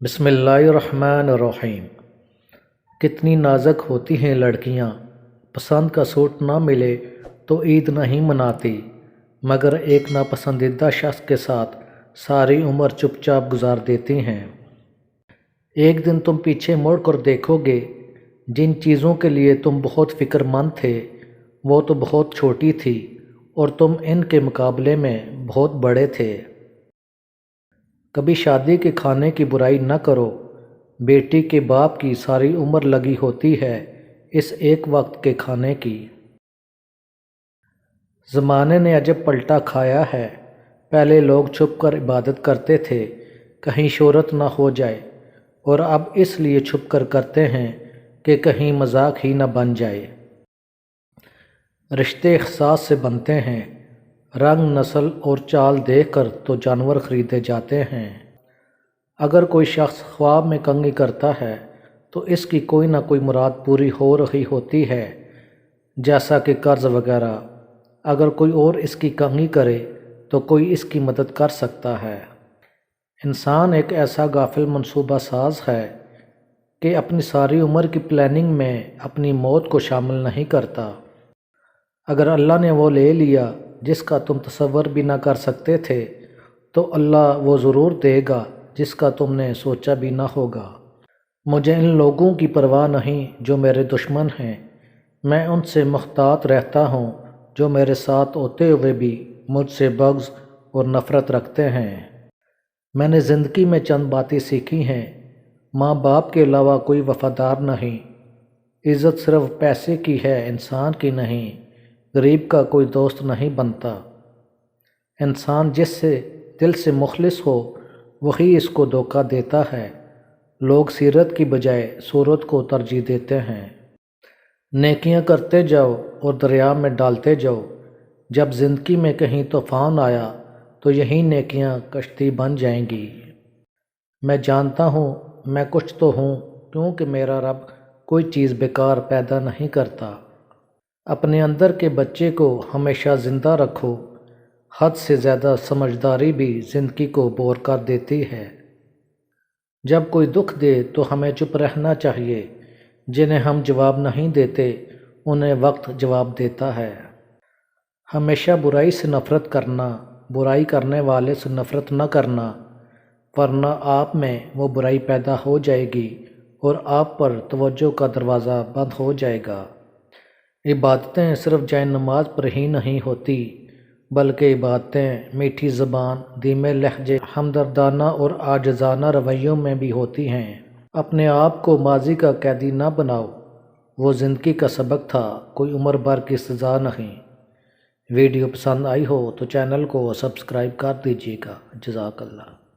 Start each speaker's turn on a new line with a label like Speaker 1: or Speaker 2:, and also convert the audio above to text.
Speaker 1: بسم اللہ الرحمن الرحیم۔ کتنی نازک ہوتی ہیں لڑکیاں، پسند کا سوٹ نہ ملے تو عید نہیں مناتی، مگر ایک ناپسندیدہ شخص کے ساتھ ساری عمر چپ چاپ گزار دیتی ہیں۔ ایک دن تم پیچھے مڑ کر دیکھو گے، جن چیزوں کے لیے تم بہت فکر مند تھے وہ تو بہت چھوٹی تھی اور تم ان کے مقابلے میں بہت بڑے تھے۔ کبھی شادی کے کھانے کی برائی نہ کرو، بیٹی کے باپ کی ساری عمر لگی ہوتی ہے اس ایک وقت کے کھانے کی۔ زمانے نے عجب پلٹا کھایا ہے، پہلے لوگ چھپ کر عبادت کرتے تھے کہیں شہرت نہ ہو جائے، اور اب اس لیے چھپ کر کرتے ہیں کہ کہیں مذاق ہی نہ بن جائے۔ رشتے احساس سے بنتے ہیں، رنگ، نسل اور چال دیکھ کر تو جانور خریدے جاتے ہیں۔ اگر کوئی شخص خواب میں کنگھی کرتا ہے تو اس کی کوئی نہ کوئی مراد پوری ہو رہی ہوتی ہے، جیسا کہ قرض وغیرہ۔ اگر کوئی اور اس کی کنگھی کرے تو کوئی اس کی مدد کر سکتا ہے۔ انسان ایک ایسا غافل منصوبہ ساز ہے کہ اپنی ساری عمر کی پلاننگ میں اپنی موت کو شامل نہیں کرتا۔ اگر اللہ نے وہ لے لیا جس کا تم تصور بھی نہ کر سکتے تھے تو اللہ وہ ضرور دے گا جس کا تم نے سوچا بھی نہ ہوگا۔ مجھے ان لوگوں کی پرواہ نہیں جو میرے دشمن ہیں، میں ان سے محتاط رہتا ہوں جو میرے ساتھ ہوتے ہوئے بھی مجھ سے بغض اور نفرت رکھتے ہیں۔ میں نے زندگی میں چند باتیں سیکھی ہیں، ماں باپ کے علاوہ کوئی وفادار نہیں، عزت صرف پیسے کی ہے انسان کی نہیں، غریب کا کوئی دوست نہیں بنتا، انسان جس سے دل سے مخلص ہو وہی اس کو دھوکہ دیتا ہے، لوگ سیرت کی بجائے صورت کو ترجیح دیتے ہیں۔ نیکیاں کرتے جاؤ اور دریا میں ڈالتے جاؤ، جب زندگی میں کہیں طوفان آیا تو یہی نیکیاں کشتی بن جائیں گی۔ میں جانتا ہوں میں کچھ تو ہوں کیونکہ میرا رب کوئی چیز بیکار پیدا نہیں کرتا۔ اپنے اندر کے بچے کو ہمیشہ زندہ رکھو، حد سے زیادہ سمجھداری بھی زندگی کو بور کر دیتی ہے۔ جب کوئی دکھ دے تو ہمیں چپ رہنا چاہیے، جنہیں ہم جواب نہیں دیتے انہیں وقت جواب دیتا ہے۔ ہمیشہ برائی سے نفرت کرنا، برائی کرنے والے سے نفرت نہ کرنا، ورنہ آپ میں وہ برائی پیدا ہو جائے گی اور آپ پر توجہ کا دروازہ بند ہو جائے گا۔ عبادتیں صرف جائے نماز پر ہی نہیں ہوتی، بلکہ عبادتیں میٹھی زبان، دھیمے لہجے، ہمدردانہ اور عاجزانہ رویوں میں بھی ہوتی ہیں۔ اپنے آپ کو ماضی کا قیدی نہ بناؤ، وہ زندگی کا سبق تھا، کوئی عمر بھر کی سزا نہیں۔ ویڈیو پسند آئی ہو تو چینل کو سبسکرائب کر دیجیے گا۔ جزاک اللہ۔